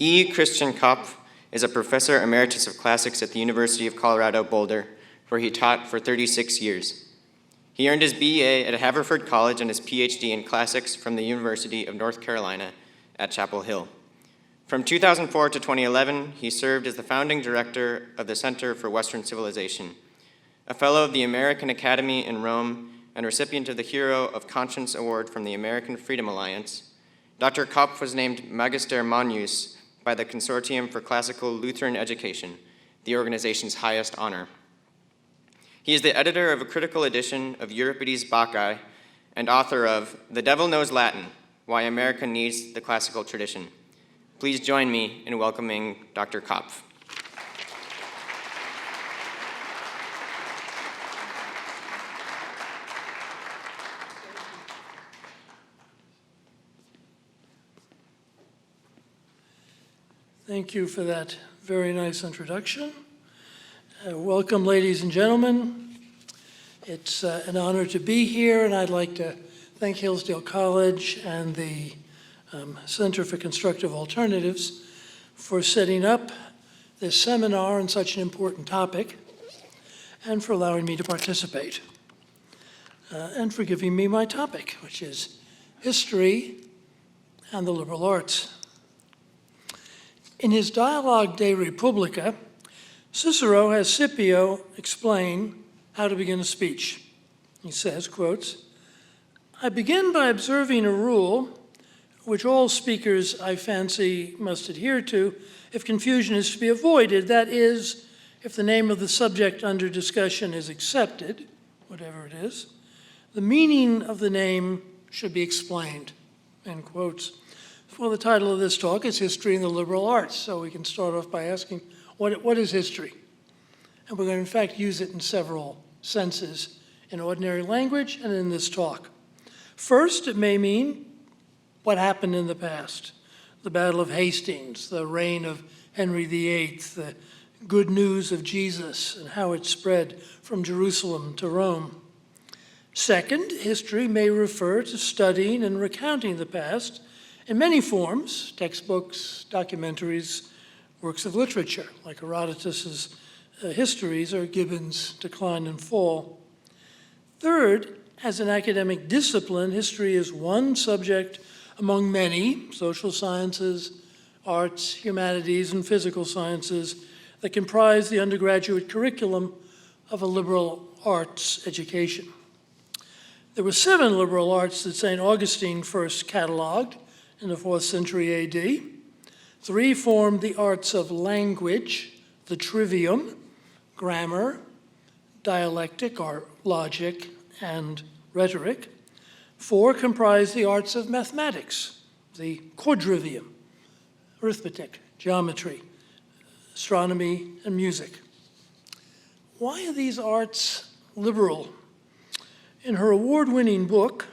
E. Christian Kopff is a professor emeritus of classics at the University of Colorado Boulder, where he taught for 36 years. He earned his BA at Haverford College and his PhD in classics from the University of North Carolina at Chapel Hill. From 2004 to 2011, he served as the founding director of the Center for Western Civilization, a fellow of the American Academy in Rome, and recipient of the Hero of Conscience Award from the American Freedom Alliance. Dr. Kopff was named Magister Magnus by the Consortium for Classical Lutheran Education, the organization's highest honor. He is the editor of a critical edition of Euripides Bacchae and author of The Devil Knows Latin, Why America Needs the Classical Tradition. Please join me in welcoming Dr. Kopff. Thank you for that very nice introduction. Welcome, ladies and gentlemen. It's an honor to be here, and I'd like to thank Hillsdale College and the Center for Constructive Alternatives for setting up this seminar on such an important topic, and for allowing me to participate, and for giving me my topic, which is history and the liberal arts. In his Dialogue de Republica, Cicero has Scipio explain how to begin a speech. He says, quotes, "I begin by observing a rule which all speakers, I fancy, must adhere to if confusion is to be avoided. That is, if the name of the subject under discussion is accepted, whatever it is, the meaning of the name should be explained," end quotes. Well, the title of this talk is History and the Liberal Arts, so we can start off by asking, what is history? And we're going to, in fact, use it in several senses, in ordinary language and in this talk. First, it may mean what happened in the past, the Battle of Hastings, the reign of Henry VIII, the good news of Jesus, and how it spread from Jerusalem to Rome. Second, history may refer to studying and recounting the past in many forms: textbooks, documentaries, works of literature, like Herodotus's histories or Gibbon's Decline and Fall. Third, as an academic discipline, history is one subject among many, social sciences, arts, humanities, and physical sciences, that comprise the undergraduate curriculum of a liberal arts education. There were 7 liberal arts that St. Augustine first cataloged in the 4th century AD. 3 formed the arts of language, the trivium, grammar, dialectic or logic, and rhetoric. 4 comprised the arts of mathematics, the quadrivium, arithmetic, geometry, astronomy, and music. Why are these arts liberal? In her award-winning book,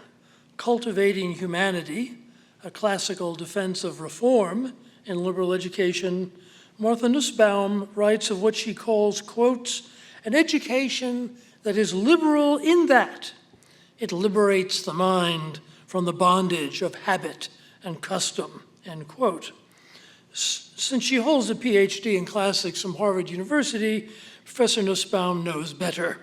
Cultivating Humanity, a classical defense of reform in liberal education, Martha Nussbaum writes of what she calls, quotes, "an education that is liberal in that it liberates the mind from the bondage of habit and custom," end quote. Since she holds a PhD in classics from Harvard University, Professor Nussbaum knows better.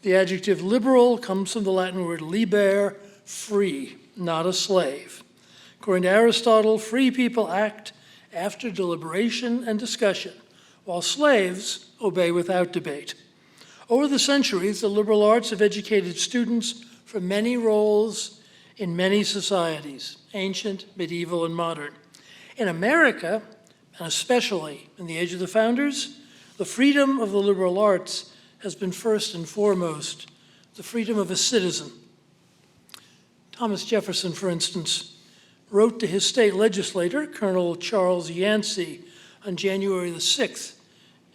The adjective liberal comes from the Latin word liber, free, not a slave. According to Aristotle, free people act after deliberation and discussion, while slaves obey without debate. Over the centuries, the liberal arts have educated students for many roles in many societies, ancient, medieval, and modern. In America, and especially in the age of the founders, the freedom of the liberal arts has been first and foremost the freedom of a citizen. Thomas Jefferson, for instance, wrote to his state legislator, Colonel Charles Yancey, on January the 6th,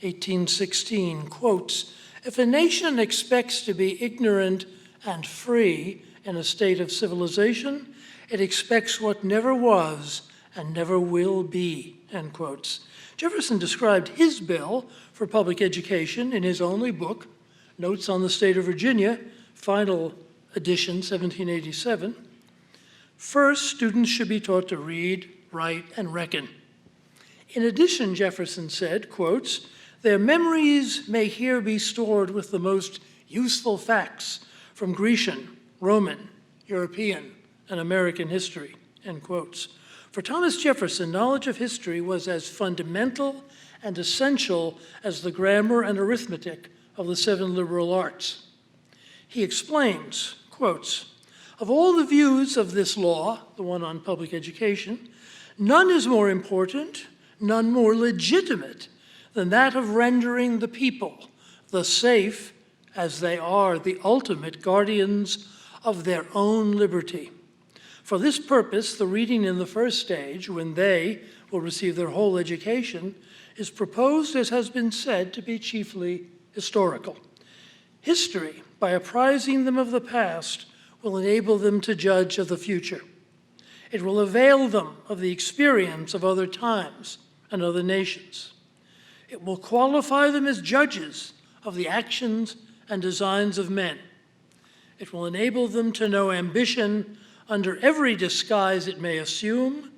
1816, quotes, "If a nation expects to be ignorant and free in a state of civilization, it expects what never was and never will be," end quotes. Jefferson described his bill for public education in his only book, Notes on the State of Virginia, final edition, 1787. First, students should be taught to read, write, and reckon. In addition, Jefferson said, quotes, "Their memories may here be stored with the most useful facts from Grecian, Roman, European, and American history," end quotes. For Thomas Jefferson, knowledge of history was as fundamental and essential as the grammar and arithmetic of the 7 liberal arts. He explains, quotes, "Of all the views of this law," the one on public education, "none is more important, none more legitimate than that of rendering the people the safe, as they are the ultimate guardians of their own liberty. For this purpose, the reading in the first stage, when they will receive their whole education, is proposed, as has been said, to be chiefly historical. History, by apprising them of the past, will enable them to judge of the future. It will avail them of the experience of other times and other nations. It will qualify them as judges of the actions and designs of men. It will enable them to know ambition under every disguise it may assume,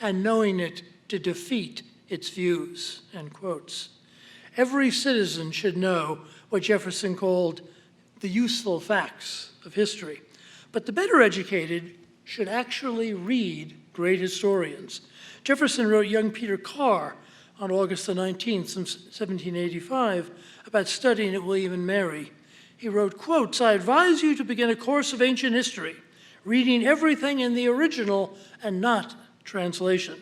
and knowing it, to defeat its views," end quotes. Every citizen should know what Jefferson called the useful facts of history, but the better educated should actually read great historians. Jefferson wrote young Peter Carr on August the 19th, 1785, about studying at William and Mary. He wrote, quotes, "I advise you to begin a course of ancient history, reading everything in the original and not translation.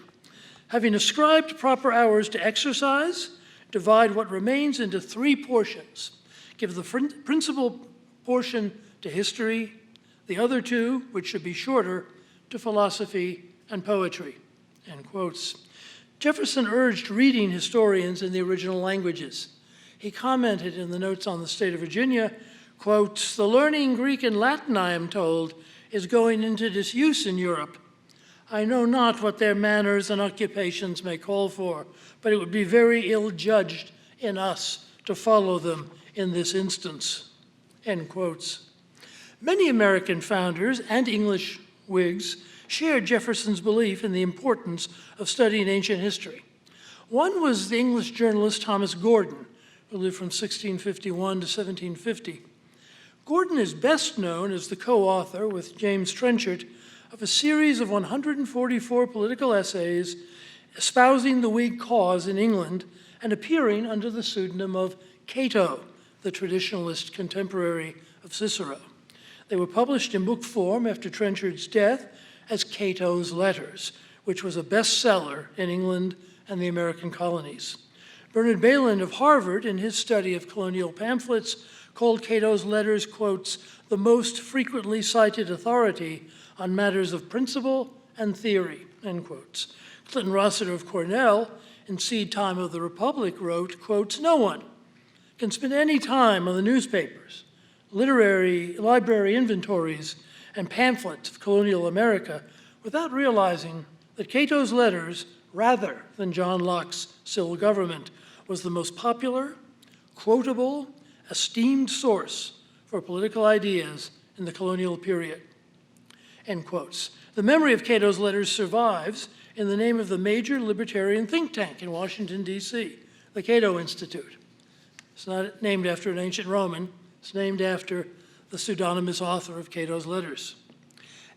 Having ascribed proper hours to exercise, divide what remains into 3 portions. Give the principal portion to history, the other 2, which should be shorter, to philosophy and poetry," end quotes. Jefferson urged reading historians in the original languages. He commented in the notes on the state of Virginia, quotes, "The learning Greek and Latin, I am told, is going into disuse in Europe. I know not what their manners and occupations may call for, but it would be very ill-judged in us to follow them in this instance," end quotes. Many American founders and English Whigs shared Jefferson's belief in the importance of studying ancient history. One was the English journalist Thomas Gordon, who lived from 1651 to 1750. Gordon is best known as the co-author, with James Trenchard, of a series of 144 political essays espousing the Whig cause in England and appearing under the pseudonym of Cato, the traditionalist contemporary of Cicero. They were published in book form after Trenchard's death as Cato's Letters, which was a bestseller in England and the American colonies. Bernard Bailyn of Harvard, in his study of colonial pamphlets, called Cato's Letters, quotes, "the most frequently cited authority on matters of principle and theory," end quotes. Clinton Rossiter of Cornell, in Seed Time of the Republic, wrote, quotes, "No one can spend any time on the newspapers, library inventories, and pamphlets of colonial America without realizing that Cato's Letters, rather than John Locke's Civil Government, was the most popular, quotable, esteemed source for political ideas in the colonial period," end quotes. The memory of Cato's Letters survives in the name of the major libertarian think tank in Washington, D.C., the Cato Institute. It's not named after an ancient Roman, it's named after the pseudonymous author of Cato's Letters.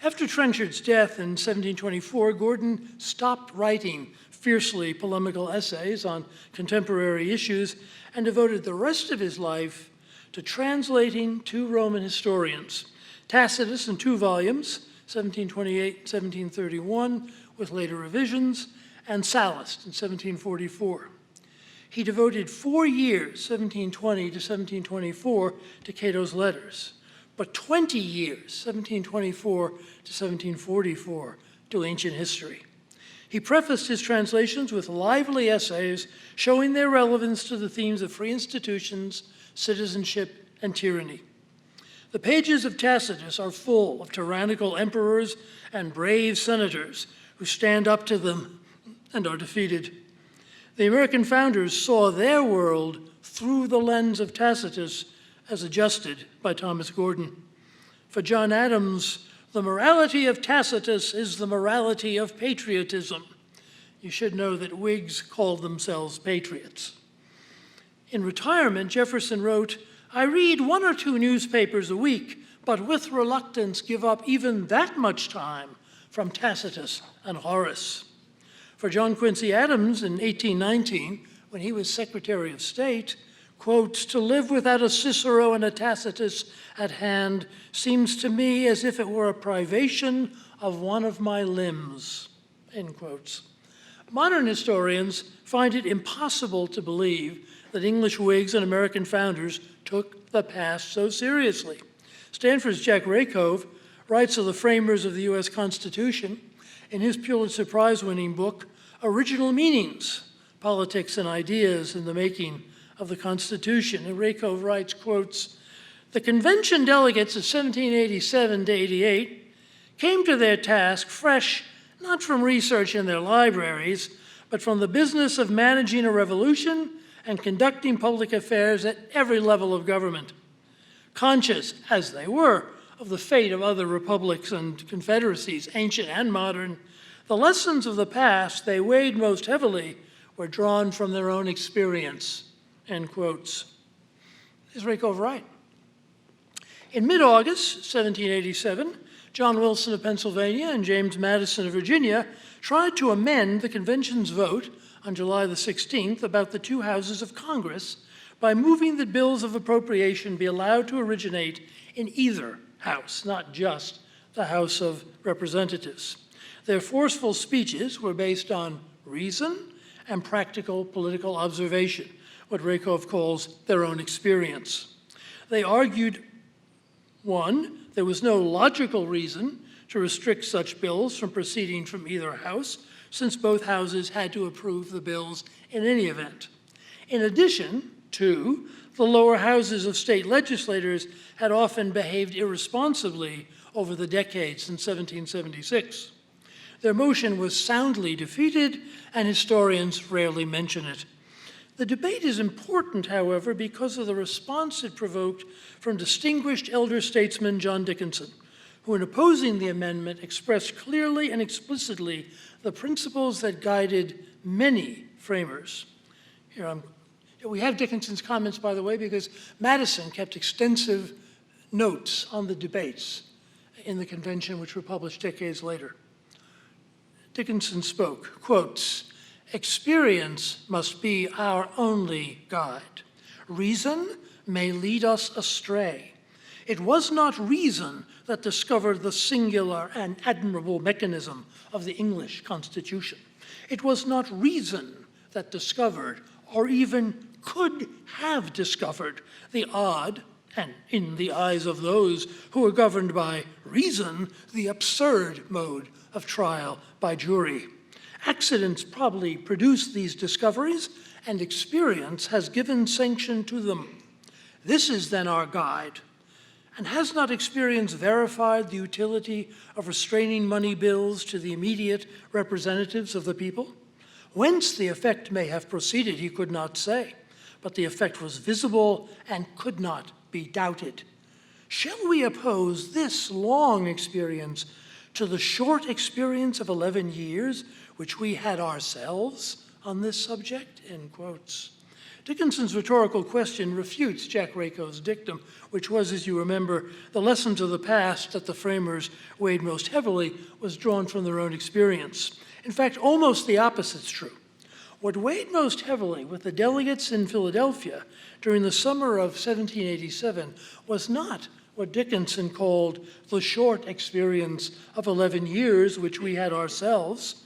After Trenchard's death in 1724, Gordon stopped writing fiercely polemical essays on contemporary issues and devoted the rest of his life to translating 2 Roman historians, Tacitus in 2 volumes, 1728, 1731, with later revisions, and Sallust in 1744. He devoted 4 years, 1720 to 1724, to Cato's Letters, but 20 years, 1724 to 1744, to ancient history. He prefaced his translations with lively essays showing their relevance to the themes of free institutions, citizenship, and tyranny. The pages of Tacitus are full of tyrannical emperors and brave senators who stand up to them and are defeated. The American founders saw their world through the lens of Tacitus as adjusted by Thomas Gordon. For John Adams, the morality of Tacitus is the morality of patriotism. You should know that Whigs called themselves patriots. In retirement, Jefferson wrote, "I read 1 or 2 newspapers a week, but with reluctance give up even that much time from Tacitus and Horace." For John Quincy Adams in 1819, when he was Secretary of State, quote, "To live without a Cicero and a Tacitus at hand seems to me as if it were a privation of one of my limbs," end quotes. Modern historians find it impossible to believe that English Whigs and American founders took the past so seriously. Stanford's Jack Rakove writes of the framers of the U.S. Constitution in his Pulitzer Prize-winning book, Original Meanings, Politics and Ideas in the Making of the Constitution. And Rakove writes, quotes, "The convention delegates of 1787 to 88 came to their task fresh, not from research in their libraries, but from the business of managing a revolution and conducting public affairs at every level of government. Conscious, as they were, of the fate of other republics and confederacies, ancient and modern, the lessons of the past they weighed most heavily were drawn from their own experience," end quotes. Is Rakove right? In mid-August 1787, John Wilson of Pennsylvania and James Madison of Virginia tried to amend the convention's vote on July the 16th about the 2 houses of Congress by moving that bills of appropriation be allowed to originate in either house, not just the House of Representatives. Their forceful speeches were based on reason and practical political observation, what Rakove calls their own experience. They argued, 1, there was no logical reason to restrict such bills from proceeding from either house, since both houses had to approve the bills in any event. In addition, 2, the lower houses of state legislators had often behaved irresponsibly over the decades since 1776. Their motion was soundly defeated, and historians rarely mention it. The debate is important, however, because of the response it provoked from distinguished elder statesman John Dickinson, who in opposing the amendment expressed clearly and explicitly the principles that guided many framers. We have Dickinson's comments, by the way, because Madison kept extensive notes on the debates in the convention, which were published decades later. Dickinson spoke, quotes, "Experience must be our only guide. Reason may lead us astray. It was not reason that discovered the singular and admirable mechanism of the English Constitution. It was not reason that discovered, or even could have discovered, the odd, and in the eyes of those who were governed by reason, the absurd mode of trial by jury. Accidents probably produced these discoveries, and experience has given sanction to them. This is then our guide. And has not experience verified the utility of restraining money bills to the immediate representatives of the people? Whence the effect may have proceeded, he could not say, but the effect was visible and could not be doubted. Shall we oppose this long experience to the short experience of 11 years, which we had ourselves on this subject?" End quotes. Dickinson's rhetorical question refutes Jack Rakove's dictum, which was, as you remember, the lessons of the past that the framers weighed most heavily was drawn from their own experience. In fact, almost the opposite's true. What weighed most heavily with the delegates in Philadelphia during the summer of 1787 was not what Dickinson called the short experience of 11 years, which we had ourselves,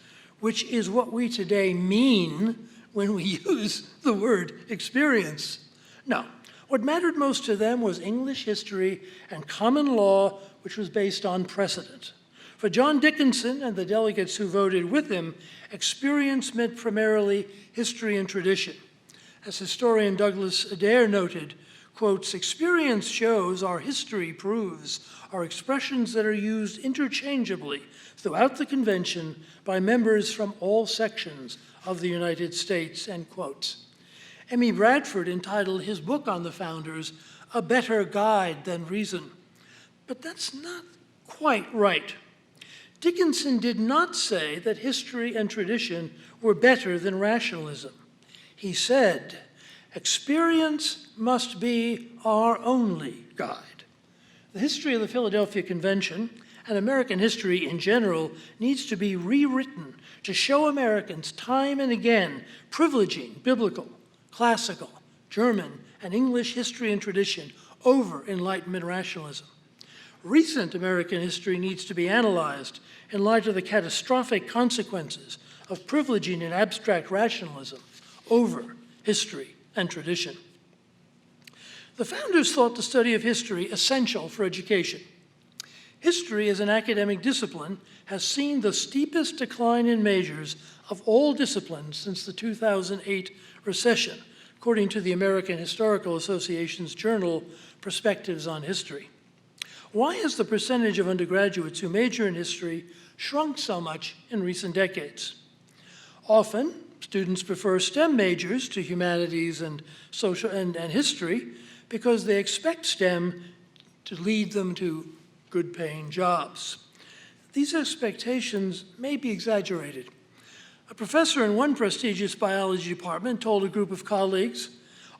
which is what we today mean when we use the word experience. No, what mattered most to them was English history and common law, which was based on precedent. For John Dickinson and the delegates who voted with him, experience meant primarily history and tradition. As historian Douglas Adair noted, quotes, "Experience shows, our history proves, are expressions that are used interchangeably throughout the convention by members from all sections of the United States," end quotes. M.E. Bradford entitled his book on the founders, "A Better Guide Than Reason." But that's not quite right. Dickinson did not say that history and tradition were better than rationalism. He said, experience must be our only guide. The history of the Philadelphia Convention and American history in general needs to be rewritten to show Americans time and again privileging biblical, classical, German, and English history and tradition over Enlightenment rationalism. Recent American history needs to be analyzed in light of the catastrophic consequences of privileging an abstract rationalism over history and tradition. The founders thought the study of history essential for education. History as an academic discipline has seen the steepest decline in majors of all disciplines since the 2008 recession, according to the American Historical Association's journal, Perspectives on History. Why has the percentage of undergraduates who major in history shrunk so much in recent decades? Often, students prefer STEM majors to humanities and social and history because they expect STEM to lead them to good-paying jobs. These expectations may be exaggerated. A professor in one prestigious biology department told a group of colleagues,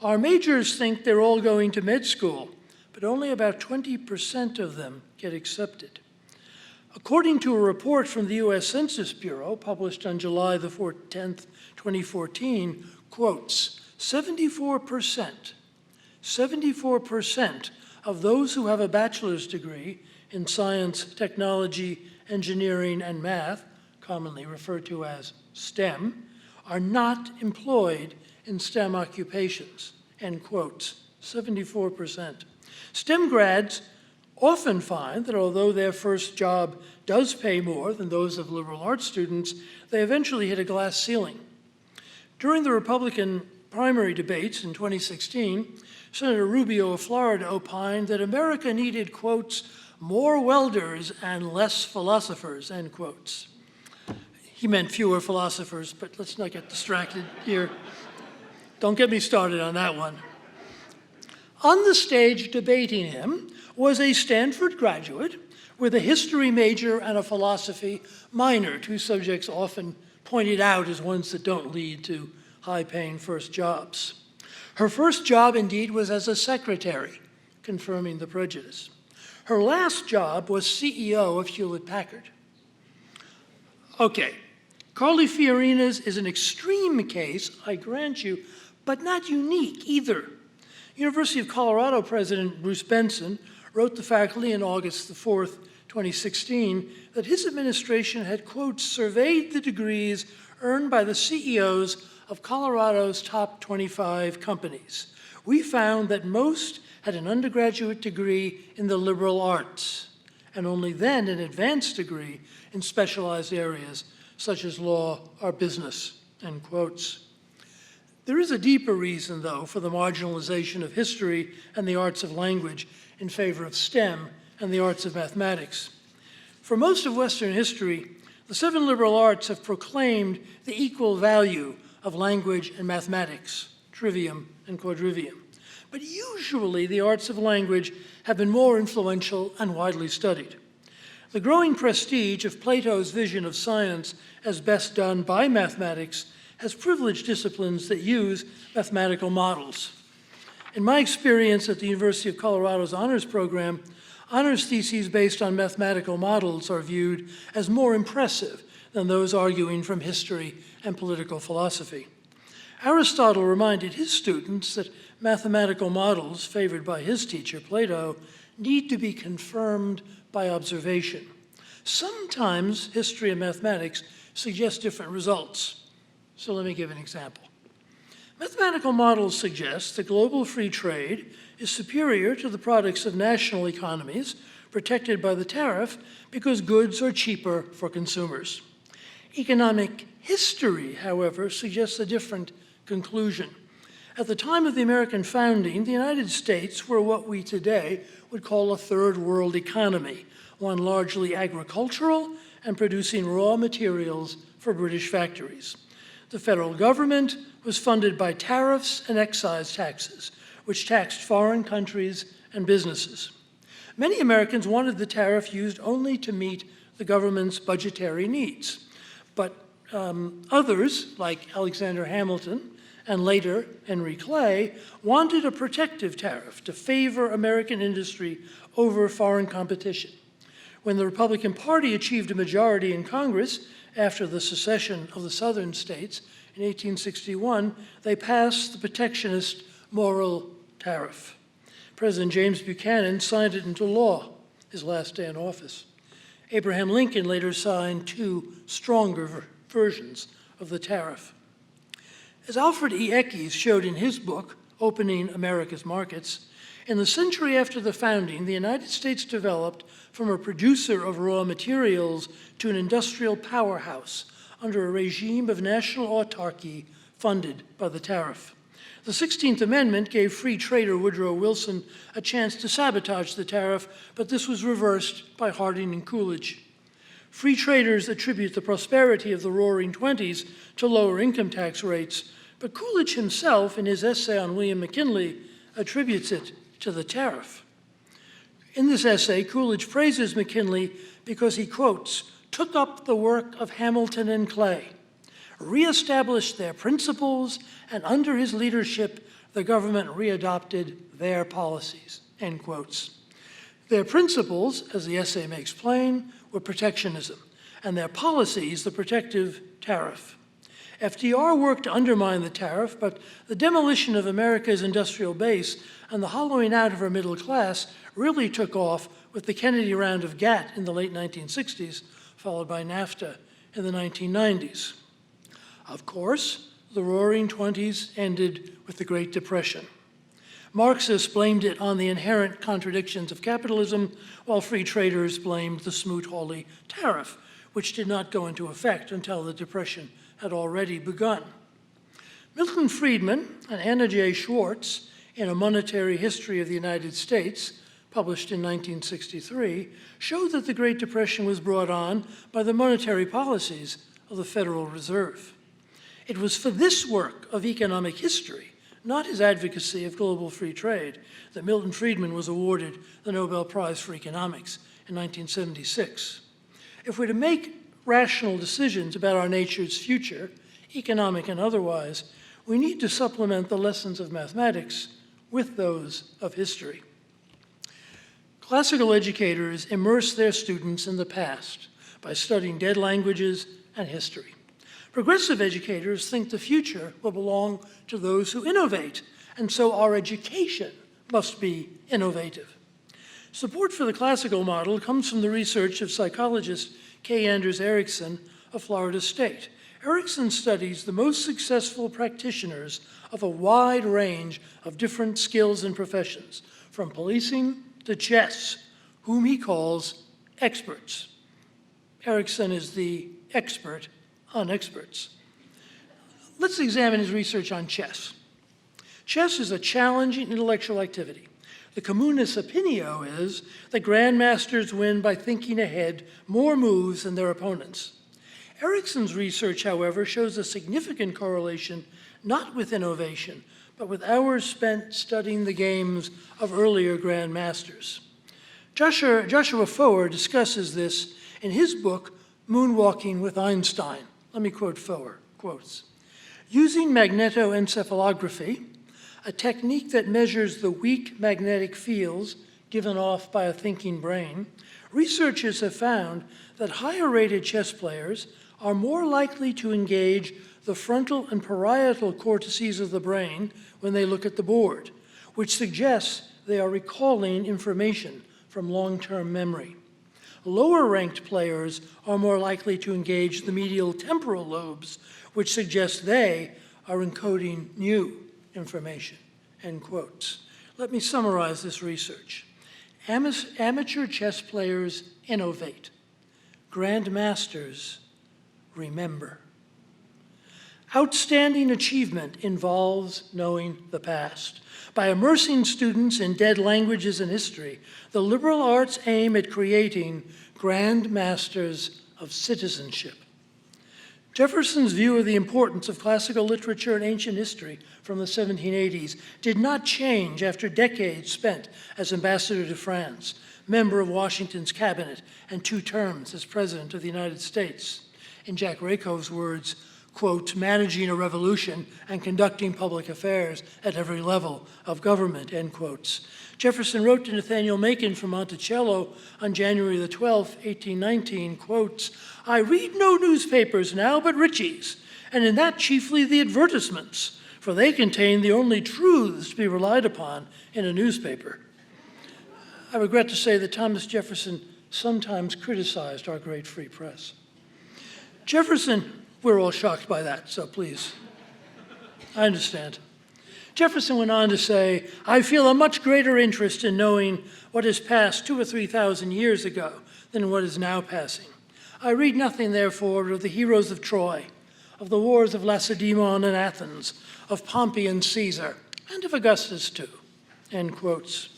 "Our majors think they're all going to med school, but only about 20% of them get accepted." According to a report from the U.S. Census Bureau, published on July the 10th, 2014, quotes, 74% of those who have a bachelor's degree in science, technology, engineering, and math, commonly referred to as STEM, are not employed in STEM occupations, end quotes, 74%. STEM grads often find that although their first job does pay more than those of liberal arts students, they eventually hit a glass ceiling. During the Republican primary debates in 2016, Senator Rubio of Florida opined that America needed, quotes, more welders and less philosophers, end quotes. He meant fewer philosophers, but let's not get distracted here. Don't get me started on that one. On the stage debating him was a Stanford graduate with a history major and a philosophy minor, two subjects often pointed out as ones that don't lead to high-paying first jobs. Her first job, indeed, was as a secretary, confirming the prejudice. Her last job was CEO of Hewlett-Packard. Okay, Carly Fiorina's is an extreme case, I grant you, but not unique either. University of Colorado President Bruce Benson wrote the faculty on August the 4th, 2016, that his administration had, quote, surveyed the degrees earned by the CEOs of Colorado's top 25 companies. We found that most had an undergraduate degree in the liberal arts, and only then an advanced degree in specialized areas such as law or business, end quotes. There is a deeper reason, though, for the marginalization of history and the arts of language in favor of STEM and the arts of mathematics. For most of Western history, the 7 liberal arts have proclaimed the equal value of language and mathematics, trivium and quadrivium. But usually the arts of language have been more influential and widely studied. The growing prestige of Plato's vision of science as best done by mathematics has privileged disciplines that use mathematical models. In my experience at the University of Colorado's honors program, honors theses based on mathematical models are viewed as more impressive than those arguing from history and political philosophy. Aristotle reminded his students that mathematical models favored by his teacher, Plato, need to be confirmed by observation. Sometimes history and mathematics suggest different results. So let me give an example. Mathematical models suggest that global free trade is superior to the products of national economies protected by the tariff because goods are cheaper for consumers. Economic history, however, suggests a different conclusion. At the time of the American founding, the United States were what we today would call a third world economy, one largely agricultural and producing raw materials for British factories. The federal government was funded by tariffs and excise taxes, which taxed foreign countries and businesses. Many Americans wanted the tariff used only to meet the government's budgetary needs. But others, like Alexander Hamilton and later Henry Clay, wanted a protective tariff to favor American industry over foreign competition. When the Republican Party achieved a majority in Congress after the secession of the southern states in 1861, they passed the protectionist Morrill Tariff. President James Buchanan signed it into law his last day in office. Abraham Lincoln later signed two stronger versions of the tariff. As Alfred E. Eckes showed in his book, Opening America's Markets, in the century after the founding, the United States developed from a producer of raw materials to an industrial powerhouse under a regime of national autarky funded by the tariff. The 16th Amendment gave free trader Woodrow Wilson a chance to sabotage the tariff, but this was reversed by Harding and Coolidge. Free traders attribute the prosperity of the Roaring Twenties to lower income tax rates, but Coolidge himself, in his essay on William McKinley, attributes it to the tariff. In this essay, Coolidge praises McKinley because he, quotes, took up the work of Hamilton and Clay, reestablished their principles, and under his leadership, the government readopted their policies, end quotes. Their principles, as the essay makes plain, were protectionism, and their policies, the protective tariff. FDR worked to undermine the tariff, but the demolition of America's industrial base and the hollowing out of our middle class really took off with the Kennedy round of GATT in the late 1960s, followed by NAFTA in the 1990s. Of course, the Roaring Twenties ended with the Great Depression. Marxists blamed it on the inherent contradictions of capitalism, while free traders blamed the Smoot-Hawley tariff, which did not go into effect until the Depression had already begun. Milton Friedman and Anna J. Schwartz, in A Monetary History of the United States, published in 1963, showed that the Great Depression was brought on by the monetary policies of the Federal Reserve. It was for this work of economic history, not his advocacy of global free trade, that Milton Friedman was awarded the Nobel Prize for Economics in 1976. If we're to make rational decisions about our nature's future, economic and otherwise, we need to supplement the lessons of mathematics with those of history. Classical educators immerse their students in the past by studying dead languages and history. Progressive educators think the future will belong to those who innovate, and so our education must be innovative. Support for the classical model comes from the research of psychologist Kay Anders Erickson of Florida State. Erickson studies the most successful practitioners of a wide range of different skills and professions, from policing to chess, whom he calls experts. Erickson is the expert on experts. Let's examine his research on chess. Chess is a challenging intellectual activity. The communis opinio is that grandmasters win by thinking ahead more moves than their opponents. Erickson's research, however, shows a significant correlation not with innovation, but with hours spent studying the games of earlier grandmasters. Joshua Foer discusses this in his book, Moonwalking with Einstein. Let me quote Foer, quotes, "Using magnetoencephalography, a technique that measures the weak magnetic fields given off by a thinking brain, researchers have found that higher-rated chess players are more likely to engage the frontal and parietal cortices of the brain when they look at the board, which suggests they are recalling information from long-term memory. Lower-ranked players are more likely to engage the medial temporal lobes, which suggests they are encoding new information," end quotes. Let me summarize this research. Amateur chess players innovate. Grandmasters remember. Outstanding achievement involves knowing the past. By immersing students in dead languages and history, the liberal arts aim at creating grand masters of citizenship. Jefferson's view of the importance of classical literature and ancient history from the 1780s did not change after decades spent as ambassador to France, member of Washington's cabinet and 2 terms as President of the United States. In Jack Rakove's words, quote, managing a revolution and conducting public affairs at every level of government, end quotes. Jefferson wrote to Nathaniel Macon from Monticello on January the 12th, 1819, quotes, I read no newspapers now but Ritchie's, and in that chiefly the advertisements, for they contain the only truths to be relied upon in a newspaper. I regret to say that Thomas Jefferson sometimes criticized our great free press. Jefferson, we're all shocked by that, so please, I understand. Jefferson went on to say, I feel a much greater interest in knowing what has passed 2,000 or 3,000 years ago than what is now passing. I read nothing, therefore, of the heroes of Troy, of the wars of Lacedaemon and Athens, of Pompey and Caesar, and of Augustus too, end quotes.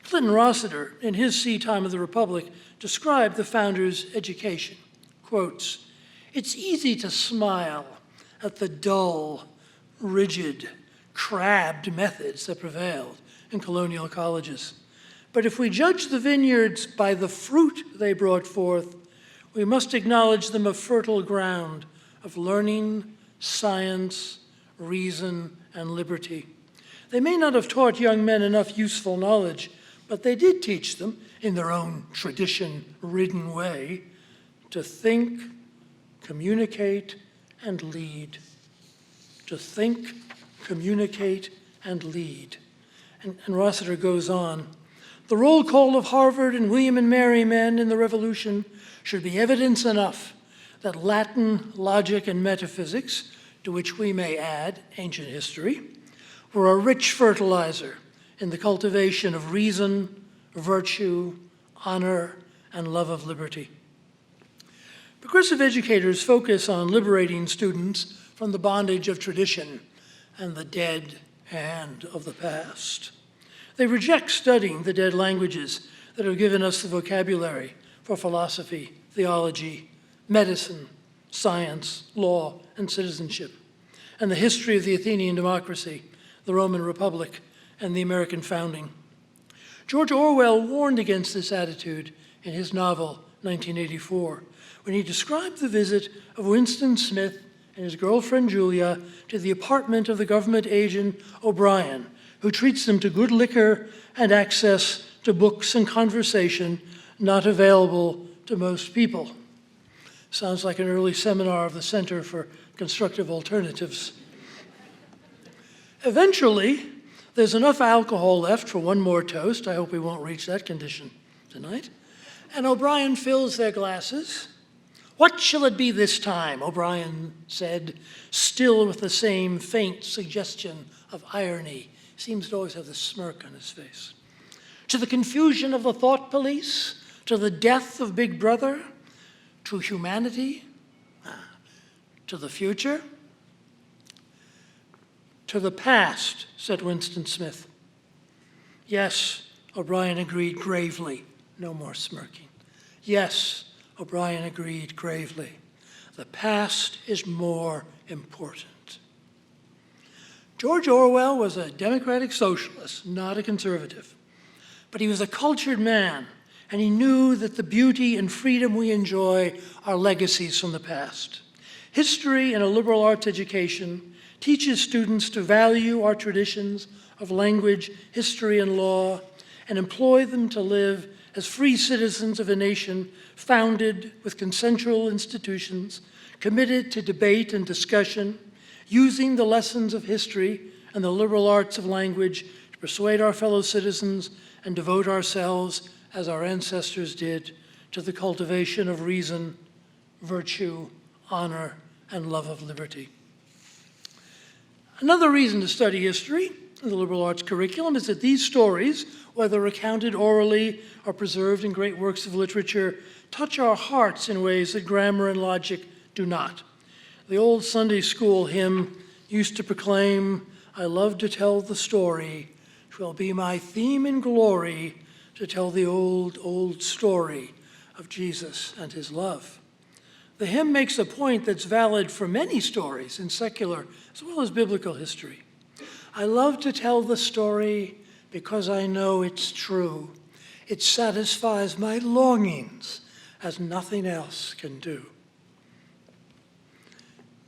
Clinton Rossiter, in his Sea Time of the Republic, described the founders' education, quotes, it's easy to smile at the dull, rigid, crabbed methods that prevailed in colonial colleges. But if we judge the vineyards by the fruit they brought forth, we must acknowledge them a fertile ground of learning, science, reason, and liberty. They may not have taught young men enough useful knowledge, but they did teach them, in their own tradition-ridden way, to think, communicate, and lead. To think, communicate, and lead. And Rossiter goes on, the roll call of Harvard and William and Mary men in the Revolution should be evidence enough that Latin, logic, and metaphysics, to which we may add ancient history, were a rich fertilizer in the cultivation of reason, virtue, honor, and love of liberty. Progressive educators focus on liberating students from the bondage of tradition and the dead hand of the past. They reject studying the dead languages that have given us the vocabulary for philosophy, theology, medicine, science, law, and citizenship, and the history of the Athenian democracy, the Roman Republic, and the American founding. George Orwell warned against this attitude in his novel, 1984, when he described the visit of Winston Smith and his girlfriend Julia to the apartment of the government agent O'Brien, who treats them to good liquor and access to books and conversation not available to most people. Sounds like an early seminar of the Center for Constructive Alternatives. Eventually, there's enough alcohol left for one more toast. I hope we won't reach that condition tonight. And O'Brien fills their glasses. What shall it be this time? O'Brien said, still with the same faint suggestion of irony. He seems to always have this smirk on his face. To the confusion of the thought police? To the death of Big Brother? To humanity? To the future? To the past, said Winston Smith. Yes, O'Brien agreed gravely. No more smirking. Yes, O'Brien agreed gravely. The past is more important. George Orwell was a democratic socialist, not a conservative. But he was a cultured man, and he knew that the beauty and freedom we enjoy are legacies from the past. History and a liberal arts education teaches students to value our traditions of language, history, and law, and employ them to live as free citizens of a nation founded with consensual institutions, committed to debate and discussion, using the lessons of history and the liberal arts of language to persuade our fellow citizens and devote ourselves, as our ancestors did, to the cultivation of reason, virtue, honor, and love of liberty. Another reason to study history in the liberal arts curriculum is that these stories, whether recounted orally or preserved in great works of literature, touch our hearts in ways that grammar and logic do not. The old Sunday school hymn used to proclaim, I love to tell the story, 'twill be my theme in glory, to tell the old, old story of Jesus and his love. The hymn makes a point that's valid for many stories in secular as well as biblical history. I love to tell the story because I know it's true. It satisfies my longings as nothing else can do.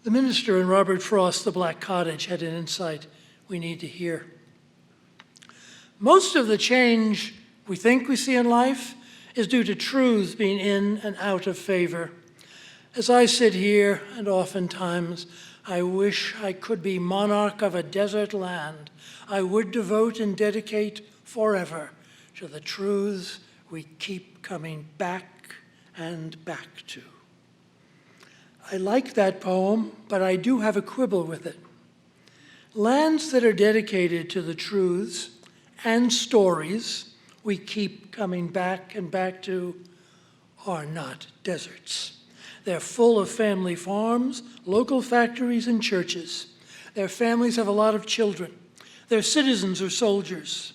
The minister in Robert Frost's The Black Cottage had an insight we need to hear. Most of the change we think we see in life is due to truths being in and out of favor. As I sit here, and oftentimes, I wish I could be monarch of a desert land. I would devote and dedicate forever to the truths we keep coming back and back to. I like that poem, but I do have a quibble with it. Lands that are dedicated to the truths and stories we keep coming back and back to are not deserts. They're full of family farms, local factories, and churches. Their families have a lot of children. Their citizens are soldiers.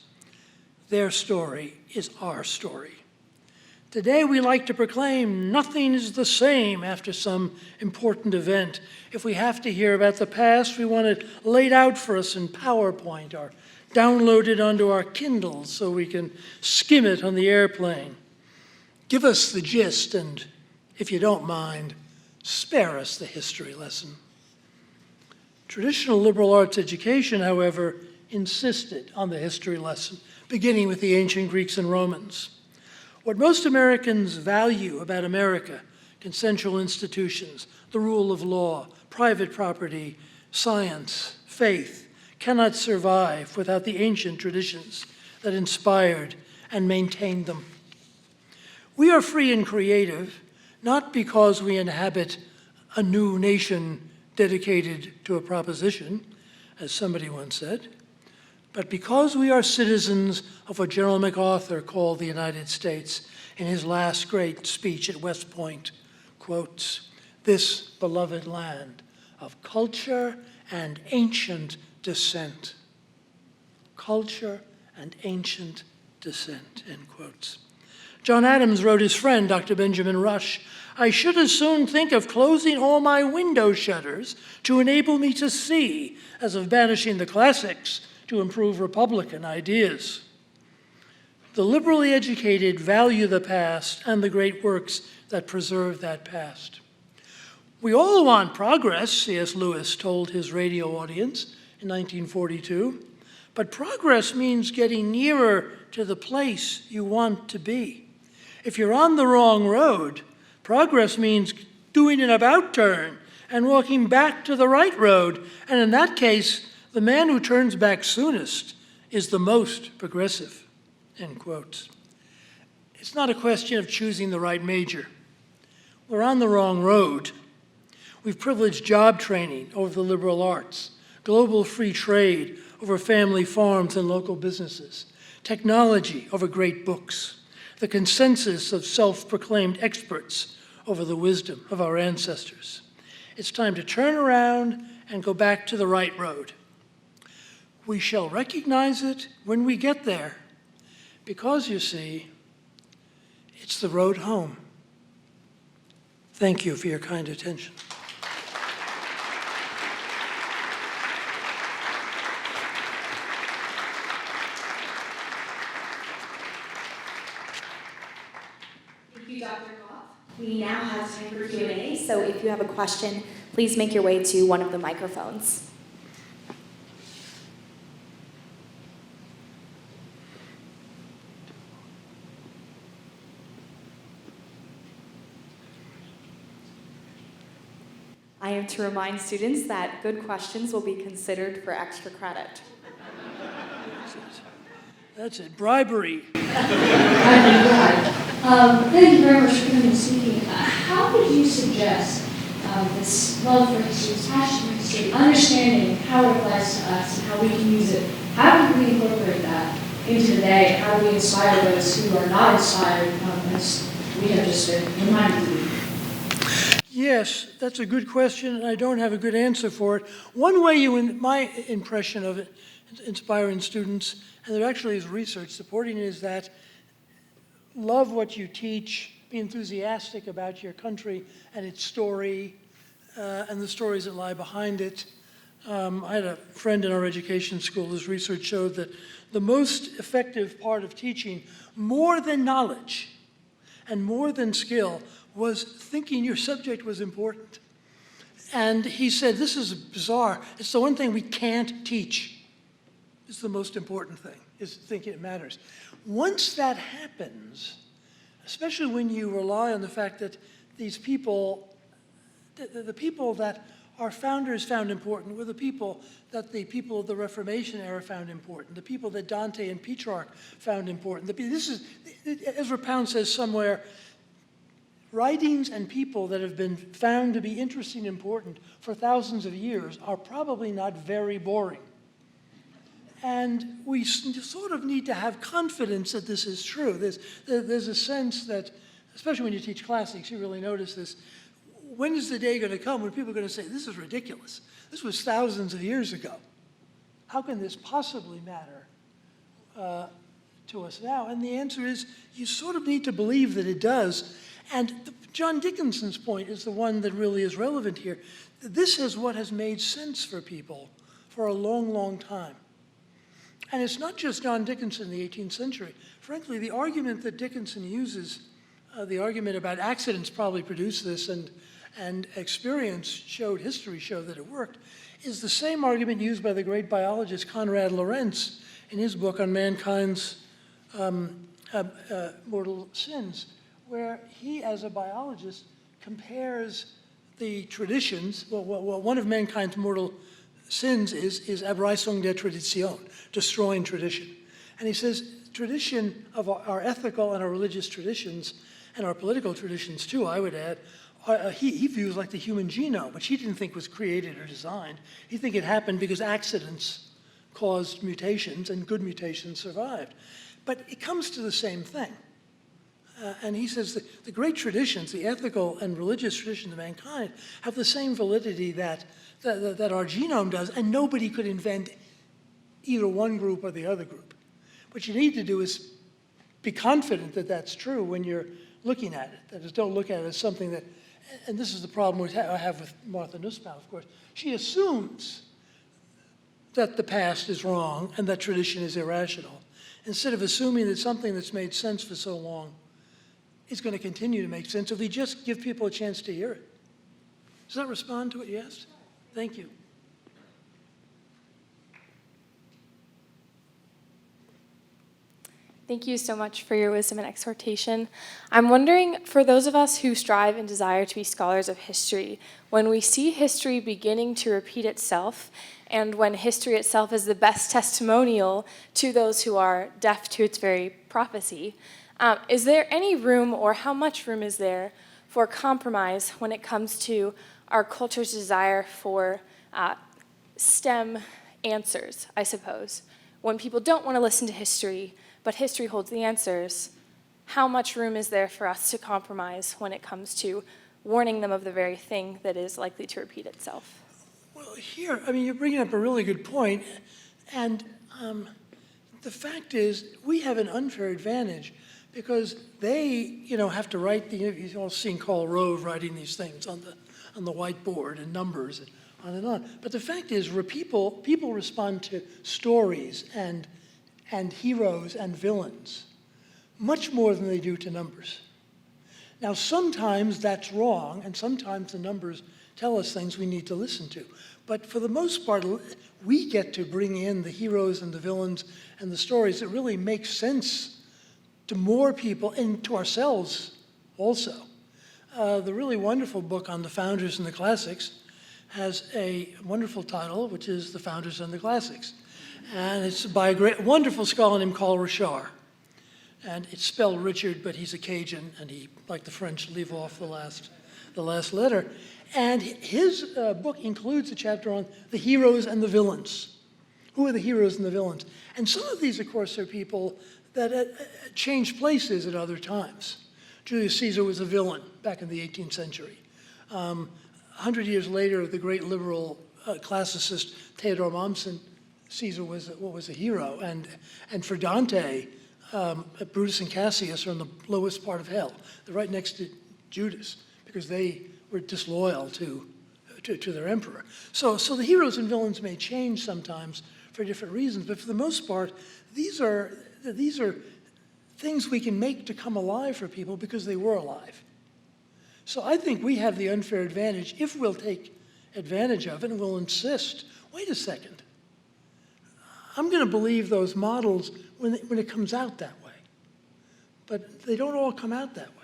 Their story is our story. Today we like to proclaim nothing is the same after some important event. If we have to hear about the past, we want it laid out for us in PowerPoint or downloaded onto our Kindles so we can skim it on the airplane. Give us the gist, and if you don't mind, spare us the history lesson. Traditional liberal arts education, however, insisted on the history lesson, beginning with the ancient Greeks and Romans. What most Americans value about America, consensual institutions, the rule of law, private property, science, faith, cannot survive without the ancient traditions that inspired and maintained them. We are free and creative, not because we inhabit a new nation dedicated to a proposition, as somebody once said, but because we are citizens of what General MacArthur called the United States in his last great speech at West Point, quotes, "This beloved land of culture and ancient descent." Culture and ancient descent, end quotes. John Adams wrote his friend, Dr. Benjamin Rush, "I should as soon think of closing all my window shutters to enable me to see as of banishing the classics to improve Republican ideas." The liberally educated value the past and the great works that preserve that past. We all want progress, C.S. Lewis told his radio audience in 1942, but progress means getting nearer to the place you want to be. If you're on the wrong road, progress means doing an about turn and walking back to the right road, and in that case, the man who turns back soonest is the most progressive, end quotes. It's not a question of choosing the right major. We're on the wrong road. We've privileged job training over the liberal arts, global free trade over family farms and local businesses, technology over great books, the consensus of self-proclaimed experts over the wisdom of our ancestors. It's time to turn around and go back to the right road. We shall recognize it when we get there, because, you see, it's the road home. Thank you for your kind attention. Thank you, Dr. Kopff. We now have time for Q&A, so if you have a question, please make your way to one of the microphones. I am to remind students that good questions will be considered for extra credit. That's it, bribery. Thank you very much for coming and speaking. How would you suggest this love for history, this passion for history, understanding how it applies to us and how we can use it, how do we incorporate that into the day? How do we inspire those who are not inspired, as we have just been reminded to be? Yes, that's a good question, and I don't have a good answer for it. One way my impression of it, inspiring students, and there actually is research supporting it, is that love what you teach, be enthusiastic about your country and its story, and the stories that lie behind it. I had a friend in our education school whose research showed that the most effective part of teaching, more than knowledge and more than skill, was thinking your subject was important. And he said, this is bizarre. It's the one thing we can't teach. It's the most important thing, is thinking it matters. Once that happens, especially when you rely on the fact that these people, the people that our founders found important were the people that the people of the Reformation era found important, the people that Dante and Petrarch found important. This is, Ezra Pound says somewhere, writings and people that have been found to be interesting and important for thousands of years are probably not very boring. And we sort of need to have confidence that this is true. There's a sense that, especially when you teach classics, you really notice this. When is the day going to come when people are going to say, this is ridiculous? This was thousands of years ago. How can this possibly matter to us now? And the answer is, you sort of need to believe that it does. And John Dickinson's point is the one that really is relevant here. This is what has made sense for people for a long, long time. And it's not just John Dickinson in the 18th century. Frankly, the argument that Dickinson uses, the argument about accidents probably produced this and history showed that it worked, is the same argument used by the great biologist Konrad Lorenz in his book on mankind's mortal sins, where he, as a biologist, compares the traditions. Well, one of mankind's mortal sins is Abreißung der Tradition, destroying tradition. And he says, tradition of our ethical and our religious traditions, and our political traditions too, I would add, he views like the human genome, which he didn't think was created or designed. He think it happened because accidents caused mutations, and good mutations survived. But it comes to the same thing. And he says that the great traditions, the ethical and religious traditions of mankind, have the same validity that our genome does, and nobody could invent either one group or the other group. What you need to do is be confident that that's true when you're looking at it. That is, don't look at it as something that, and this is the problem I have with Martha Nussbaum, of course. She assumes that the past is wrong and that tradition is irrational, instead of assuming that something that's made sense for so long is going to continue to make sense if we just give people a chance to hear it. Does that respond to what you asked? Thank you. Thank you so much for your wisdom and exhortation. I'm wondering, for those of us who strive and desire to be scholars of history, when we see history beginning to repeat itself, and when history itself is the best testimonial to those who are deaf to its very prophecy, is there any room, or how much room is there, for compromise when it comes to our culture's desire for STEM answers, I suppose? When people don't want to listen to history, but history holds the answers, how much room is there for us to compromise when it comes to warning them of the very thing that is likely to repeat itself? Well, here, I mean, you're bringing up a really good point, and the fact is, we have an unfair advantage because they, have to write you've all seen Karl Rove writing these things on the whiteboard and numbers and on and on. But the fact is, people respond to stories and heroes and villains much more than they do to numbers. Now, sometimes that's wrong, and sometimes the numbers tell us things we need to listen to. But for the most part, we get to bring in the heroes and the villains and the stories that really make sense to more people and to ourselves also. The really wonderful book on the founders and the classics has a wonderful title, which is The Founders and the Classics. And it's by a wonderful scholar named Paul Richard. And it's spelled Richard, but he's a Cajun, and he, like the French, leave off the last letter. And his book includes a chapter on the heroes and the villains. Who are the heroes and the villains? And some of these, of course, are people that changed places at other times. Julius Caesar was a villain back in the 18th century. 100 years later, the great liberal classicist Theodor Mommsen, Caesar was a hero. And for Dante, Brutus and Cassius are in the lowest part of hell. They're right next to Judas because they were disloyal to to their emperor. So the heroes and villains may change sometimes for different reasons, but for the most part, these are things we can make to come alive for people because they were alive. So I think we have the unfair advantage, if we'll take advantage of it and we'll insist, wait a second, I'm going to believe those models when it comes out that way. But they don't all come out that way.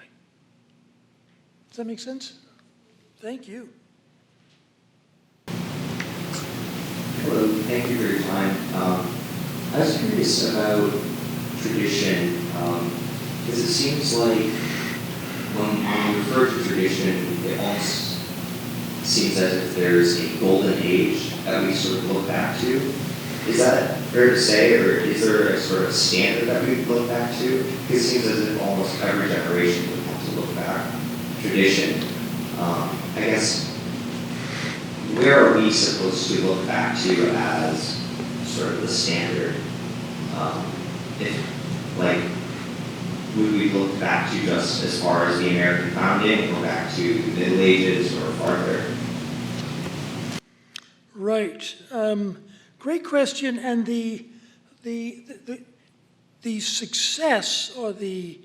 Does that make sense? Thank you. Hello, thank you for your time. I was curious about tradition, because it seems like when we refer to tradition, it almost seems as if there's a golden age that we sort of look back to. Is that fair to say, or is there a sort of standard that we look back to? Because it seems as if almost every generation would have to look back. Tradition, I guess, where are we supposed to look back to as sort of the standard? Would we look back to just as far as the American founding, or back to the Middle Ages, or farther? Right. Great question. And the success or the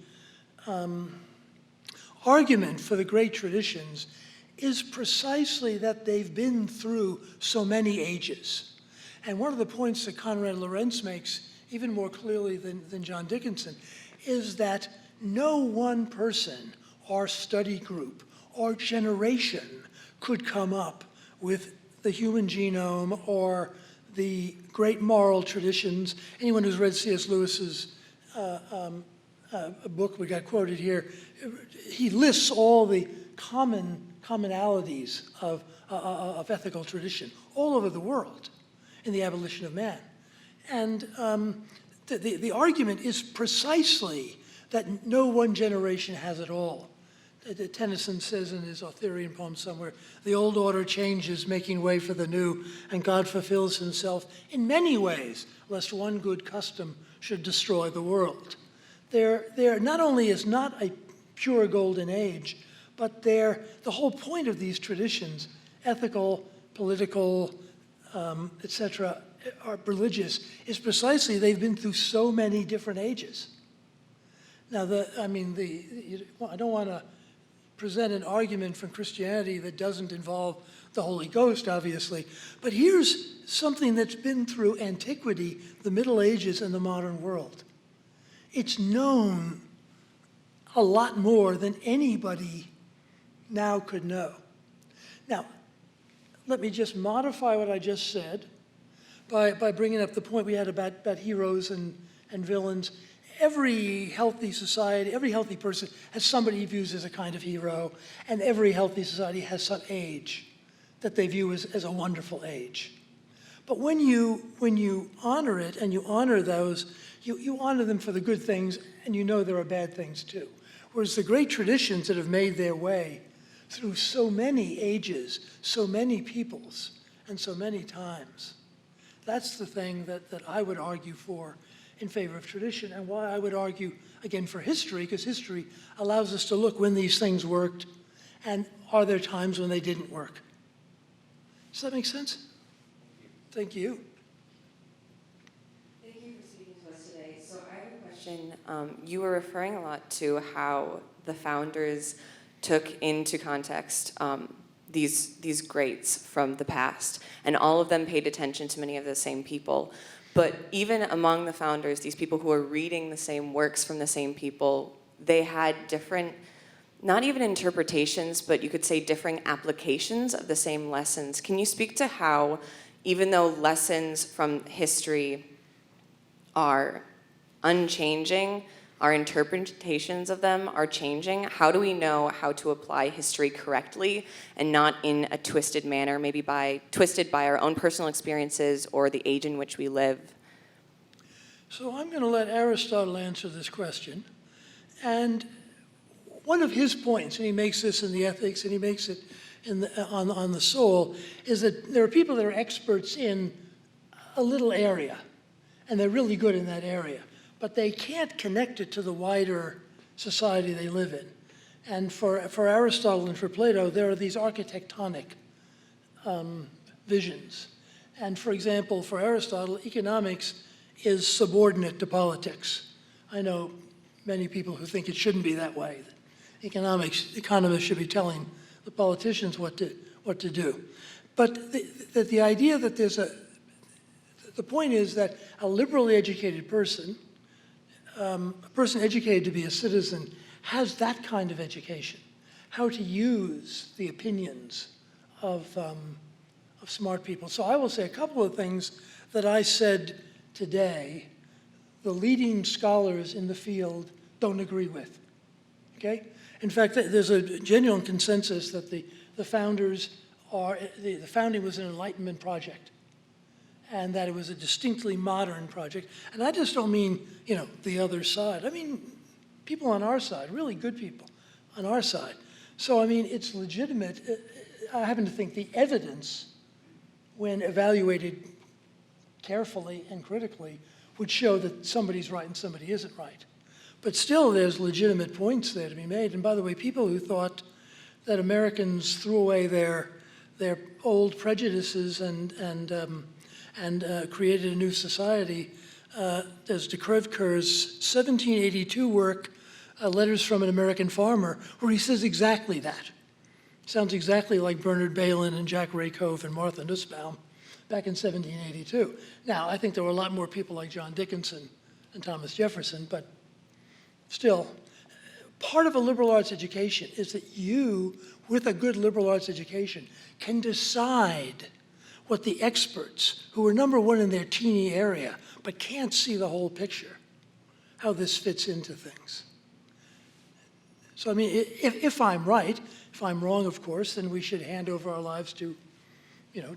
argument for the great traditions is precisely that they've been through so many ages. And one of the points that Konrad Lorenz makes, even more clearly than John Dickinson, is that no one person or study group or generation could come up with the human genome or the great moral traditions. Anyone who's read C.S. Lewis's book, we got quoted here, he lists all the commonalities of ethical tradition all over the world in the abolition of man. And the argument is precisely that no one generation has it all. Tennyson says in his Arthurian poem somewhere, the old order changes, making way for the new, and God fulfills himself in many ways, lest one good custom should destroy the world. There not only is not a pure golden age, but the whole point of these traditions, ethical, political, etc., or religious, is precisely they've been through so many different ages. Now, I don't want to present an argument from Christianity that doesn't involve the Holy Ghost, obviously, but here's something that's been through antiquity, the Middle Ages, and the modern world. It's known a lot more than anybody now could know. Now, let me just modify what I just said by bringing up the point we had about heroes and villains. Every healthy society, every healthy person has somebody he views as a kind of hero, and every healthy society has some age that they view as a wonderful age. But when you honor it and you honor those, you honor them for the good things, and you know there are bad things too. Whereas the great traditions that have made their way through so many ages, so many peoples, and so many times, that's the thing that I would argue for in favor of tradition, and why I would argue, again, for history, because history allows us to look when these things worked, and are there times when they didn't work. Does that make sense? Thank you. Thank you for speaking to us today. So I have a question. You were referring a lot to how the founders took into context these greats from the past, and all of them paid attention to many of the same people. But even among the founders, these people who are reading the same works from the same people, they had different, not even interpretations, but you could say differing applications of the same lessons. Can you speak to how, even though lessons from history are unchanging, our interpretations of them are changing? How do we know how to apply history correctly and not in a twisted manner, maybe twisted by our own personal experiences or the age in which we live? So I'm going to let Aristotle answer this question. And one of his points, and he makes this in the Ethics, and he makes it on the Soul, is that there are people that are experts in a little area, and they're really good in that area, but they can't connect it to the wider society they live in. And for Aristotle and for Plato, there are these architectonic visions. And for example, for Aristotle, economics is subordinate to politics. I know many people who think it shouldn't be that way. Economists should be telling the politicians what to do. But the idea that the point is that a liberally educated person, a person educated to be a citizen, has that kind of education, how to use the opinions of smart people. So I will say a couple of things that I said today the leading scholars in the field don't agree with, okay? In fact, there's a genuine consensus that the founders the founding was an Enlightenment project, and that it was a distinctly modern project. And I just don't mean, the other side. I mean people on our side, really good people on our side. So, I mean, it's legitimate. I happen to think the evidence, when evaluated carefully and critically, would show that somebody's right and somebody isn't right. But still, there's legitimate points there to be made. And by the way, people who thought that Americans threw away their old prejudices and created a new society, there's de Krevker's 1782 work, Letters from an American Farmer, where he says exactly that. Sounds exactly like Bernard Bailyn and Jack Rakove and Martha Nussbaum back in 1782. Now, I think there were a lot more people like John Dickinson and Thomas Jefferson, but still, part of a liberal arts education is that you, with a good liberal arts education, can decide what the experts, who are number one in their teeny area, but can't see the whole picture, how this fits into things. So, I mean, if I'm right, if I'm wrong, of course, then we should hand over our lives to,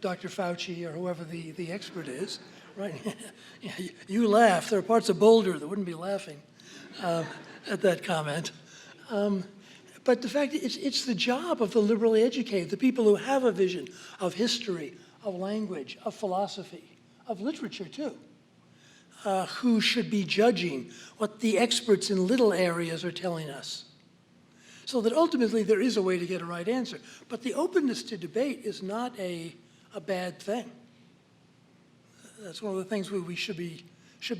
Dr. Fauci or whoever the expert is, right? You laugh. There are parts of Boulder that wouldn't be laughing at that comment. But the fact is, it's the job of the liberally educated, the people who have a vision of history, of language, of philosophy, of literature too, who should be judging what the experts in little areas are telling us. So that ultimately there is a way to get a right answer. But the openness to debate is not a bad thing. That's one of the things we should be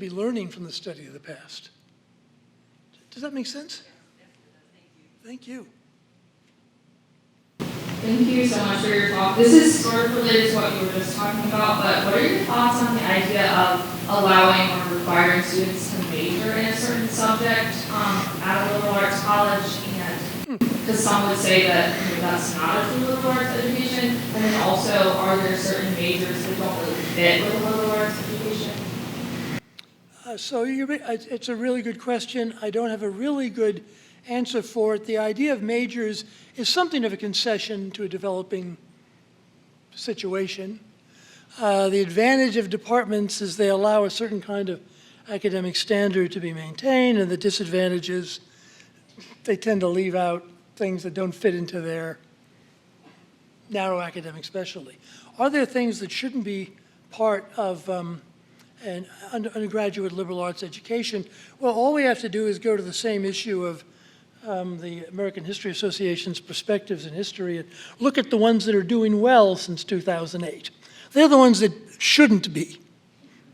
learning from the study of the past. Does that make sense? Thank you. Thank you so much for your talk. This is sort of related to what you were just talking about, but what are your thoughts on the idea of allowing or requiring students to major in a certain subject at a liberal arts college? And because some would say that that's not a true liberal arts education, and then also, are there certain majors that don't really fit with a liberal arts education? It's a really good question. I don't have a really good answer for it. The idea of majors is something of a concession to a developing situation. The advantage of departments is they allow a certain kind of academic standard to be maintained, and the disadvantage is they tend to leave out things that don't fit into their narrow academic specialty. Are there things that shouldn't be part of an undergraduate liberal arts education? Well, all we have to do is go to the same issue of the American History Association's Perspectives in History and look at the ones that are doing well since 2008. They're the ones that shouldn't be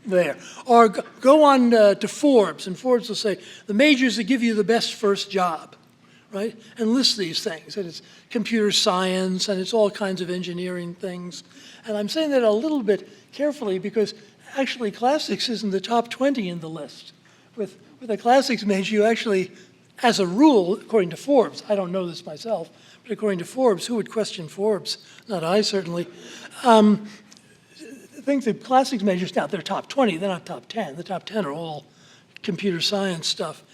there. Or go on to Forbes, and Forbes will say, the majors that give you the best first job, right? And list these things. And it's computer science, and it's all kinds of engineering things. And I'm saying that a little bit carefully because actually classics is in the top 20 in the list. With a classics major, you actually, as a rule, according to Forbes, I don't know this myself, but according to Forbes, who would question Forbes? Not I, certainly. I think the classics majors, now they're top 20, they're not top 10. The top 10 are all computer science stuff.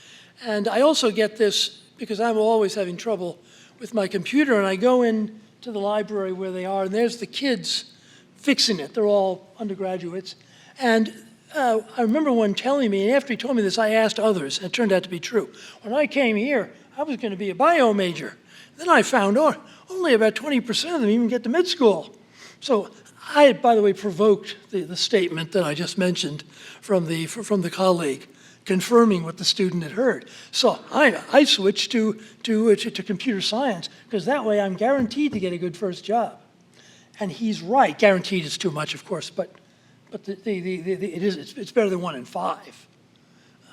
And I also get this because I'm always having trouble with my computer, and I go in to the library where they are, and there's the kids fixing it. They're all undergraduates. And I remember one telling me, and after he told me this, I asked others, and it turned out to be true. When I came here, I was going to be a bio major. Then I found only about 20% of them even get to mid school. So I had, by the way, provoked the statement that I just mentioned from the colleague, confirming what the student had heard. So I switched to computer science, because that way I'm guaranteed to get a good first job. And he's right. Guaranteed is too much, of course, but it's better than 1 in 5.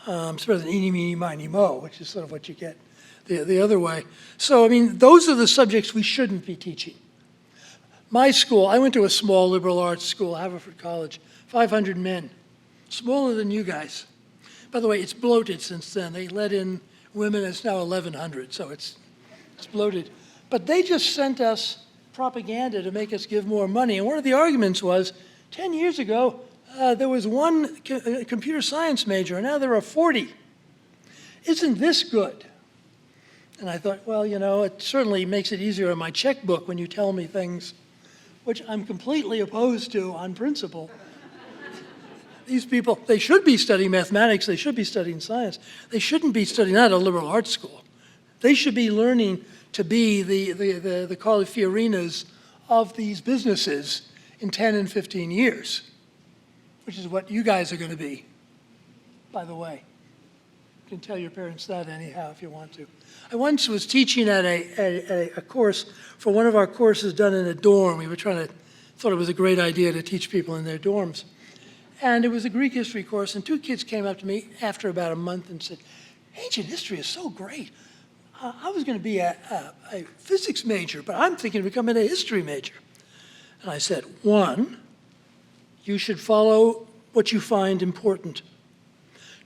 It's better than eeny, meeny, miny, mo, which is sort of what you get the other way. So, I mean, those are the subjects we shouldn't be teaching. My school, I went to a small liberal arts school, Haverford College, 500 men, smaller than you guys. By the way, it's bloated since then. They let in women, it's now 1,100, so it's bloated. But they just sent us propaganda to make us give more money. And one of the arguments was, 10 years ago, there was one computer science major, and now there are 40. Isn't this good? And I thought, well, you know, it certainly makes it easier in my checkbook when you tell me things which I'm completely opposed to on principle. These people, they should be studying mathematics, they should be studying science. They shouldn't be studying that at a liberal arts school. They should be learning to be the Carly Fiorinas of these businesses in 10 and 15 years, which is what you guys are going to be, by the way. You can tell your parents that anyhow if you want to. I once was teaching at a course for one of our courses done in a dorm. We were thought it was a great idea to teach people in their dorms. And it was a Greek history course, and 2 kids came up to me after about a month and said, ancient history is so great. I was going to be a physics major, but I'm thinking of becoming a history major. And I said, 1, you should follow what you find important.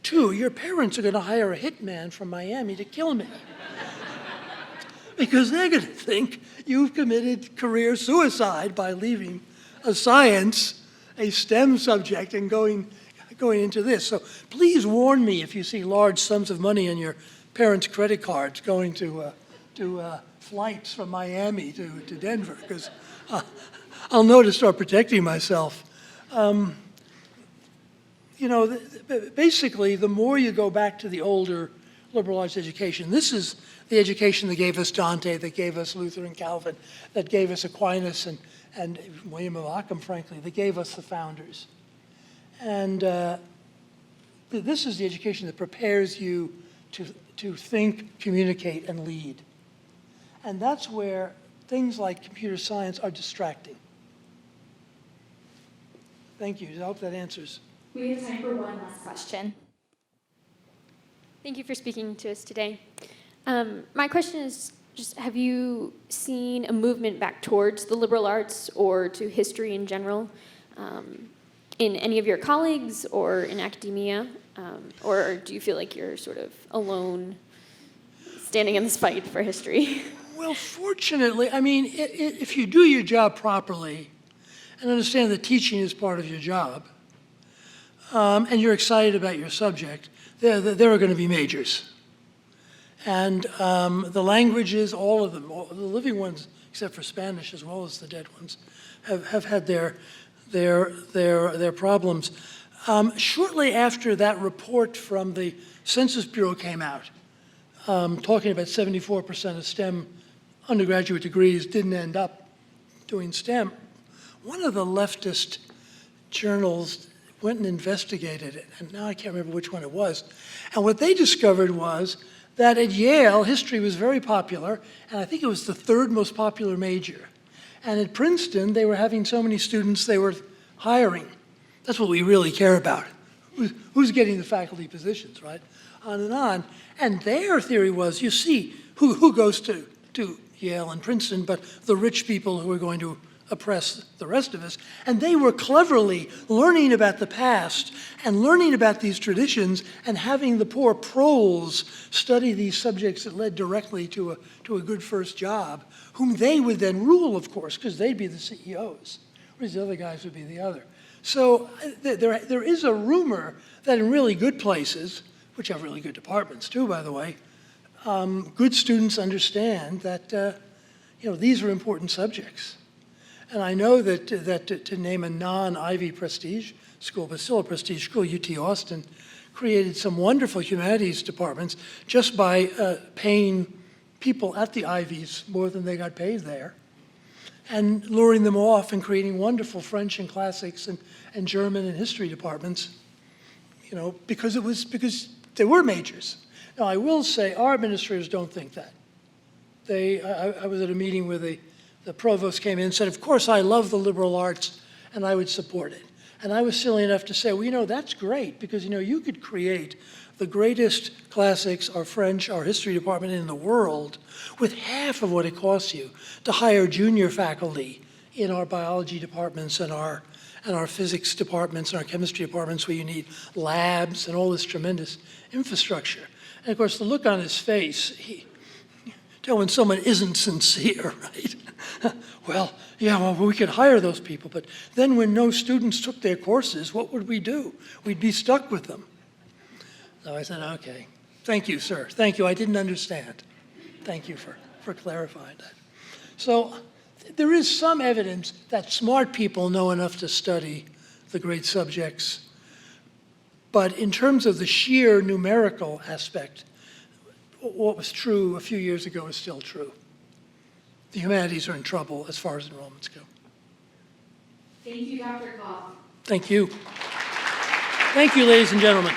2, your parents are going to hire a hitman from Miami to kill me. Because they're going to think you've committed career suicide by leaving a science, a STEM subject, and going into this. So please warn me if you see large sums of money on your parents' credit cards going to flights from Miami to Denver, because I'll know to start protecting myself. You know, basically, the more you go back to the older liberal arts education, this is the education that gave us Dante, that gave us Luther and Calvin, that gave us Aquinas and William of Ockham, frankly, that gave us the founders. And this is the education that prepares you to think, communicate, and lead. And that's where things like computer science are distracting. Thank you. I hope that answers. We have time for one last question. Thank you for speaking to us today. My question is just, have you seen a movement back towards the liberal arts or to history in general in any of your colleagues or in academia? Or do you feel like you're sort of alone standing in this fight for history? Well, fortunately, I mean, if you do your job properly and understand that teaching is part of your job, and you're excited about your subject, there are going to be majors. And the languages, all of them, all the living ones, except for Spanish as well as the dead ones, have had their problems. Shortly after that report from the Census Bureau came out, talking about 74% of STEM undergraduate degrees didn't end up doing STEM, one of the leftist journals went and investigated it, and now I can't remember which one it was. And what they discovered was that at Yale, history was very popular, and I think it was the 3rd most popular major. And at Princeton, they were having so many students they were hiring. That's what we really care about. Who's getting the faculty positions, right? On and on. And their theory was, you see, who goes to Yale and Princeton, but the rich people who are going to oppress the rest of us. And they were cleverly learning about the past and learning about these traditions and having the poor proles study these subjects that led directly to a good first job, whom they would then rule, of course, because they'd be the CEOs, whereas the other guys would be the other. So there is a rumor that in really good places, which have really good departments too, by the way, good students understand that these are important subjects. And I know that to name a non-Ivy prestige school, but still a prestige school, UT Austin, created some wonderful humanities departments just by paying people at the Ivies more than they got paid there, and luring them off and creating wonderful French and classics and German and history departments, because there were majors. Now, I will say our administrators don't think that. I was at a meeting with the the provost came in and said, of course I love the liberal arts and I would support it. And I was silly enough to say, well, you know, that's great because, you know, you could create the greatest classics or French or history department in the world with half of what it costs you to hire junior faculty in our biology departments and our physics departments and our chemistry departments where you need labs and all this tremendous infrastructure. And of course, the look on his face, tell when someone isn't sincere, right? Well, yeah, well, we could hire those people, but then when no students took their courses, what would we do? We'd be stuck with them. So I said, okay, thank you, sir. Thank you, I didn't understand. Thank you for clarifying that. So there is some evidence that smart people know enough to study the great subjects, but in terms of the sheer numerical aspect, what was true a few years ago is still true. The humanities are in trouble as far as enrollments go. Thank you, Dr. Kopff. Thank you. Thank you, ladies and gentlemen.